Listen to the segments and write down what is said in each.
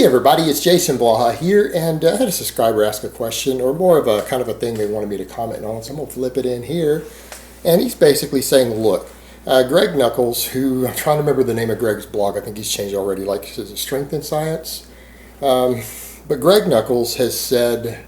Hey everybody, it's Jason Blaha here, and I had a subscriber ask a question, or more of a kind of a thing they wanted me to comment on, so I'm going to flip it in here. And he's basically saying, look, Greg Nuckols, who, I'm trying to remember the name of Greg's blog, I think he's changed already, like, is it Strength and Science? But Greg Nuckols has said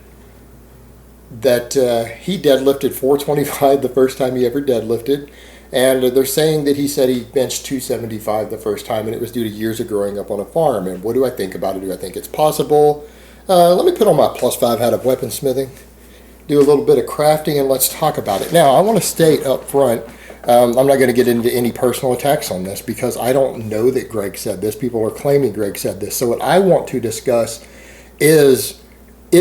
that he deadlifted 425 the first time he ever deadlifted. And they're saying that he said he benched 275 the first time, and it was due to years of growing up on a farm. And what do I think about it? Do I think it's possible? Let me put on my +5 hat of weaponsmithing, do a little bit of crafting, and let's talk about it. Now, I want to state up front, I'm not going to get into any personal attacks on this because I don't know that Greg said this. People are claiming Greg said this. So what I want to discuss is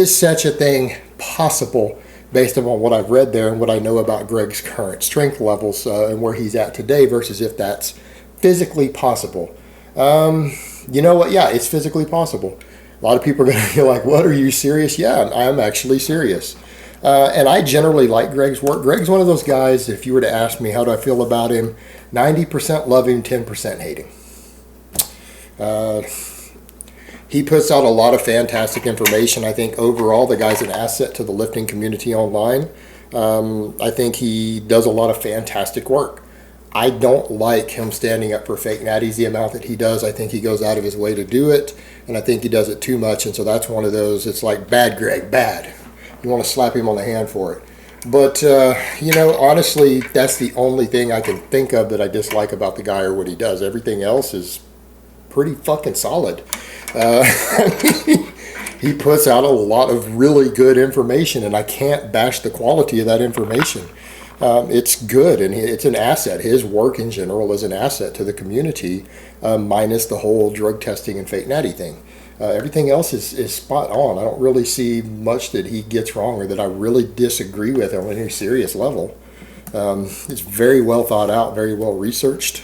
such a thing possible based upon what I've read there and what I know about Greg's current strength levels and where he's at today versus if that's physically possible. You know what? Yeah, it's physically possible. A lot of people are going to be like, what, are you serious? Yeah, I'm actually serious. And I generally like Greg's work. Greg's one of those guys, if you were to ask me how do I feel about him, 90% love him, 10% hate him. He puts out a lot of fantastic information. I think overall the guy's an asset to the lifting community online. I think he does a lot of fantastic work. I don't like him standing up for fake natties the amount that he does. I think he goes out of his way to do it, and I think he does it too much, and so that's one of those, it's like, bad Greg, bad. You want to slap him on the hand for it. But, you know, honestly, that's the only thing I can think of that I dislike about the guy or what he does. Everything else is pretty fucking solid. He puts out a lot of really good information, and I can't bash the quality of that information. It's good, and it's an asset. His work in general is an asset to the community, minus the whole drug testing and fake natty thing. Everything else is spot on. I don't really see much that he gets wrong or that I really disagree with on any serious level. It's very well thought out, very well researched.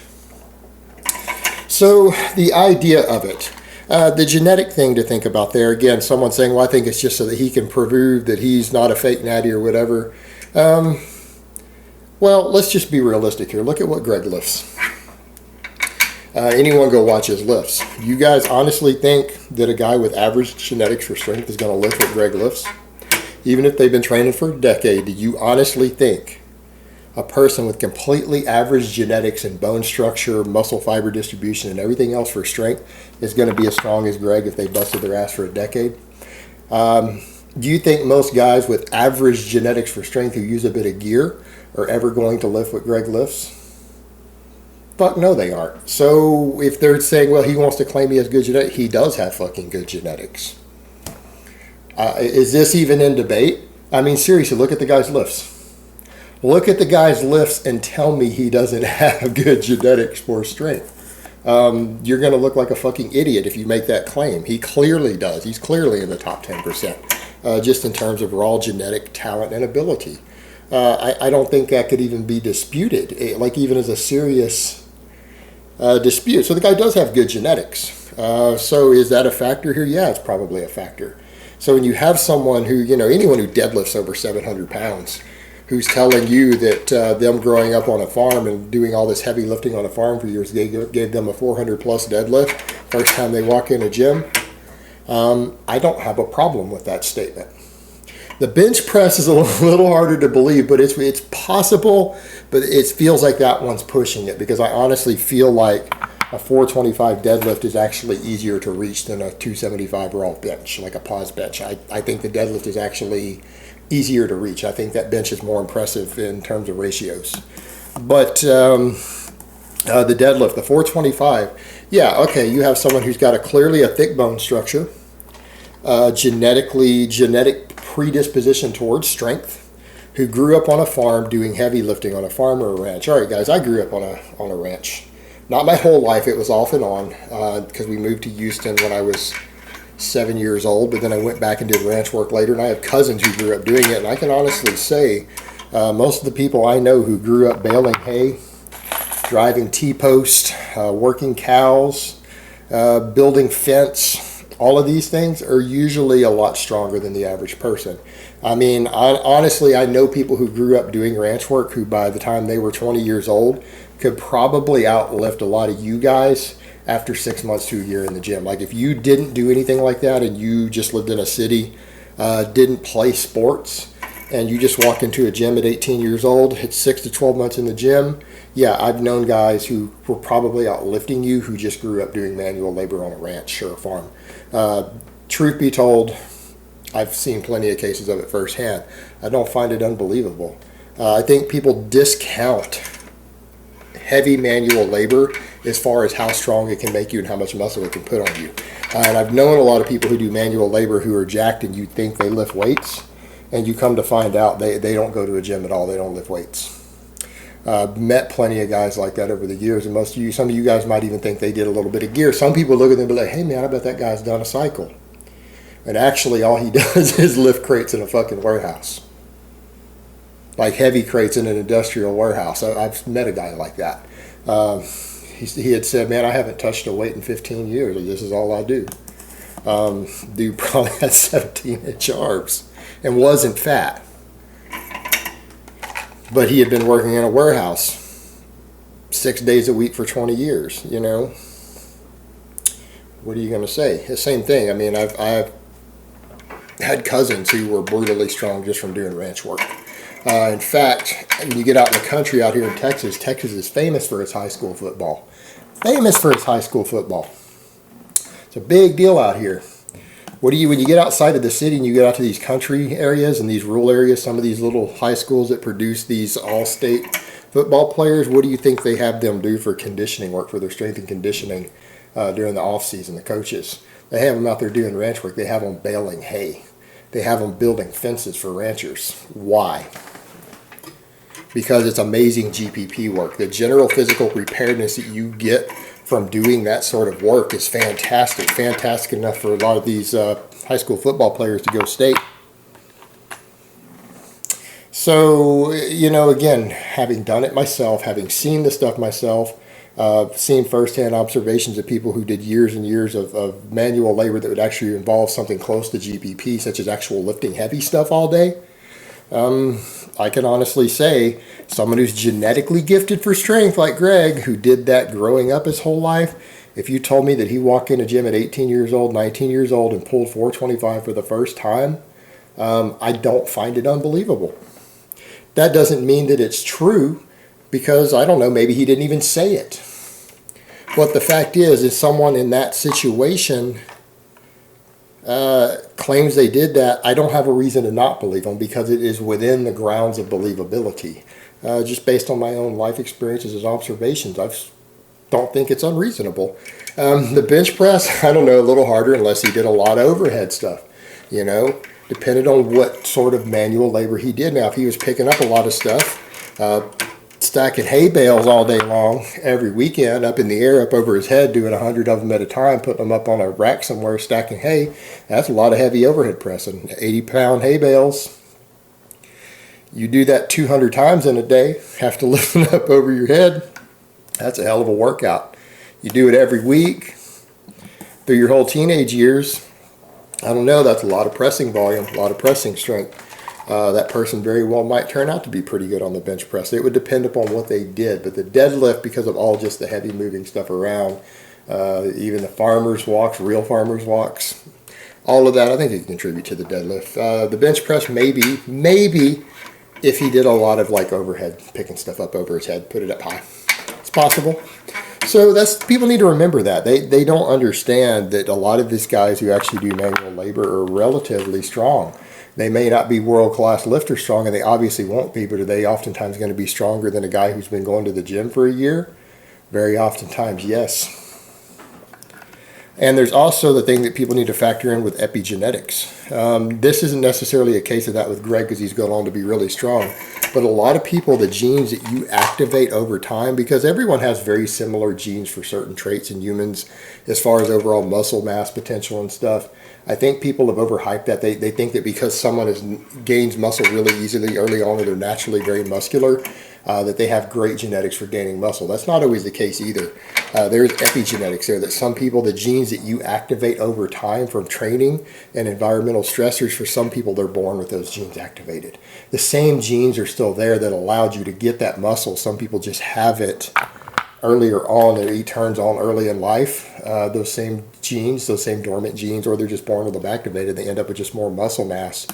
So the idea of it, the genetic thing to think about there, again, someone saying, well, I think it's just so that he can prove that he's not a fake natty or whatever. Well, let's just be realistic here. Look at what Greg lifts. Anyone go watch his lifts. You guys honestly think that a guy with average genetics for strength is going to lift what Greg lifts? Even if they've been training for a decade, do you honestly think a person with completely average genetics and bone structure, muscle fiber distribution, and everything else for strength is going to be as strong as Greg if they busted their ass for a decade? Do you think most guys with average genetics for strength who use a bit of gear are ever going to lift what Greg lifts? Fuck no, they aren't. So if they're saying, well, he wants to claim he has good genetics, he does have fucking good genetics. Is this even in debate? I mean, seriously, look at the guy's lifts. Look at the guy's lifts and tell me he doesn't have good genetics for strength. You're going to look like a fucking idiot if you make that claim. He clearly does. He's clearly in the top 10%, just in terms of raw genetic talent and ability. I don't think that could even be disputed, like even as a serious dispute. So the guy does have good genetics. So is that a factor here? Yeah, it's probably a factor. So when you have someone who, you know, anyone who deadlifts over 700 pounds, who's telling you that them growing up on a farm and doing all this heavy lifting on a farm for years gave them a 400 plus deadlift first time they walk in a gym, I don't have a problem with that statement. The bench press is a little harder to believe, but it's possible, but it feels like that one's pushing it because I honestly feel like a 425 deadlift is actually easier to reach than a 275 raw bench, like a pause bench. I think the deadlift is actually easier to reach. I think that bench is more impressive in terms of ratios. But the deadlift, the 425, yeah, okay, you have someone who's got clearly a thick bone structure, genetic predisposition towards strength, who grew up on a farm doing heavy lifting on a farm or a ranch. All right, guys, I grew up on a ranch. Not my whole life. It was off and on because we moved to Houston when I was 7 years old, but then I went back and did ranch work later, and I have cousins who grew up doing it, and I can honestly say most of the people I know who grew up baling hay, driving T-post, working cows, building fence, all of these things are usually a lot stronger than the average person. I mean, honestly, I know people who grew up doing ranch work who by the time they were 20 years old could probably outlift a lot of you guys after 6 months to a year in the gym. Like if you didn't do anything like that and you just lived in a city, didn't play sports, and you just walk into a gym at 18 years old, hit 6 to 12 months in the gym, yeah, I've known guys who were probably out lifting you who just grew up doing manual labor on a ranch or a farm. Truth be told, I've seen plenty of cases of it firsthand. I don't find it unbelievable. I think people discount heavy manual labor as far as how strong it can make you and how much muscle it can put on you. And I've known a lot of people who do manual labor who are jacked and you think they lift weights, and you come to find out they don't go to a gym at all. They don't lift weights. Met plenty of guys like that over the years, and some of you guys might even think they did a little bit of gear. Some people look at them and be like, hey man, I bet that guy's done a cycle. And actually all he does is lift crates in a fucking warehouse. Like heavy crates in an industrial warehouse. I've met a guy like that. He had said, man, I haven't touched a weight in 15 years. This is all I do. Dude probably had 17-inch arms and wasn't fat. But he had been working in a warehouse 6 days a week for 20 years, you know. What are you going to say? The same thing. I mean, I've had cousins who were brutally strong just from doing ranch work. In fact, when you get out in the country out here in Texas, Texas is famous for its high school football. Famous for its high school football. It's a big deal out here. When you get outside of the city and you get out to these country areas and these rural areas, some of these little high schools that produce these all-state football players, what do you think they have them do for conditioning work, for their strength and conditioning during the off-season, the coaches? They have them out there doing ranch work. They have them baling hay. They have them building fences for ranchers. Why? Because it's amazing GPP work. The general physical preparedness that you get from doing that sort of work is fantastic. Fantastic enough for a lot of these high school football players to go state. So, you know, again, having done it myself, having seen the stuff myself, seen firsthand observations of people who did years and years of manual labor that would actually involve something close to GPP, such as actual lifting heavy stuff all day, I can honestly say someone who's genetically gifted for strength like Greg, who did that growing up his whole life, if you told me that he walked in a gym at 18 years old, 19 years old, and pulled 425 for the first time, I don't find it unbelievable. That doesn't mean that it's true, because, I don't know, maybe he didn't even say it. But the fact is someone in that situation claims they did that, I don't have a reason to not believe them, because it is within the grounds of believability. Just based on my own life experiences as observations, I don't think it's unreasonable. The bench press, I don't know, a little harder unless he did a lot of overhead stuff, you know, depending on what sort of manual labor he did. Now, if he was picking up a lot of stuff, stacking hay bales all day long, every weekend, up in the air, up over his head, doing 100 of them at a time, putting them up on a rack somewhere, stacking hay, that's a lot of heavy overhead pressing. 80-pound hay bales, you do that 200 times in a day, have to lift them up over your head, that's a hell of a workout. You do it every week, through your whole teenage years, I don't know, that's a lot of pressing volume, a lot of pressing strength. That person very well might turn out to be pretty good on the bench press. It would depend upon what they did. But the deadlift, because of all just the heavy moving stuff around, even the farmer's walks, real farmer's walks, all of that, I think it can contribute to the deadlift. The bench press, maybe if he did a lot of like overhead, picking stuff up over his head, put it up high. It's possible. So people need to remember that. They don't understand that a lot of these guys who actually do manual labor are relatively strong. They may not be world-class lifter strong, and they obviously won't be, but are they oftentimes going to be stronger than a guy who's been going to the gym for a year? Very oftentimes, yes. And there's also the thing that people need to factor in with epigenetics. This isn't necessarily a case of that with Greg because he's gone on to be really strong. But a lot of people, the genes that you activate over time, because everyone has very similar genes for certain traits in humans as far as overall muscle mass potential and stuff. I think people have overhyped that. They think that because someone gains muscle really easily early on, or they're naturally very muscular, that they have great genetics for gaining muscle. That's not always the case either. There's epigenetics there, that some people, the genes that you activate over time from training and environmental stressors, for some people, they're born with those genes activated. The same genes are still there that allowed you to get that muscle. Some people just have it earlier on, that he turns on early in life, those same genes, those same dormant genes, or they're just born with them activated, they end up with just more muscle mass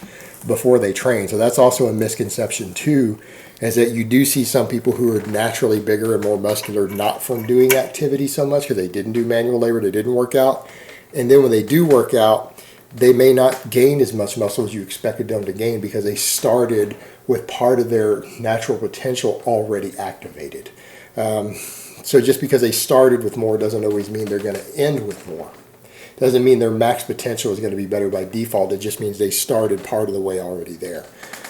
before they train. So that's also a misconception too, is that you do see some people who are naturally bigger and more muscular, not from doing activity so much because they didn't do manual labor, they didn't work out. And then when they do work out, they may not gain as much muscle as you expected them to gain because they started with part of their natural potential already activated. So just because they started with more doesn't always mean they're going to end with more. Doesn't mean their max potential is going to be better by default. It just means they started part of the way already there.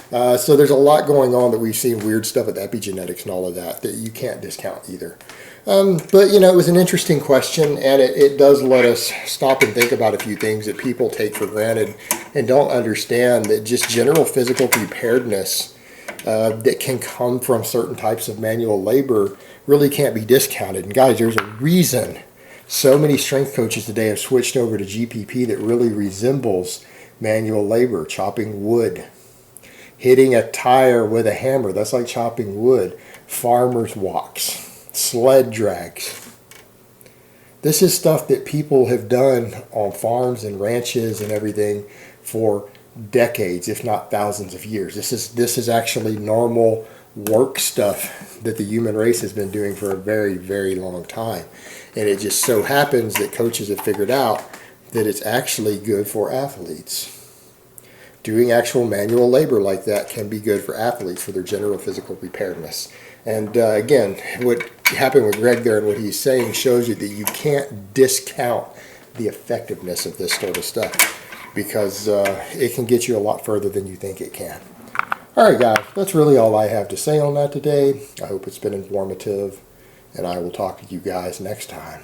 So there's a lot going on that we've seen weird stuff with epigenetics and all of that you can't discount either. But, you know, it was an interesting question, and it does let us stop and think about a few things that people take for granted and don't understand, that just general physical preparedness that can come from certain types of manual labor really can't be discounted. And guys, there's a reason so many strength coaches today have switched over to GPP that really resembles manual labor. Chopping wood, hitting a tire with a hammer, that's like chopping wood. Farmers walks, sled drags. This is stuff that people have done on farms and ranches and everything for decades, if not thousands of years. This is actually normal work stuff that the human race has been doing for a very, very long time. And it just so happens that coaches have figured out that it's actually good for athletes. Doing actual manual labor like that can be good for athletes for their general physical preparedness. And again, what happened with Greg there and what he's saying shows you that you can't discount the effectiveness of this sort of stuff, because it can get you a lot further than you think it can. All right, guys, that's really all I have to say on that today. I hope it's been informative, and I will talk to you guys next time.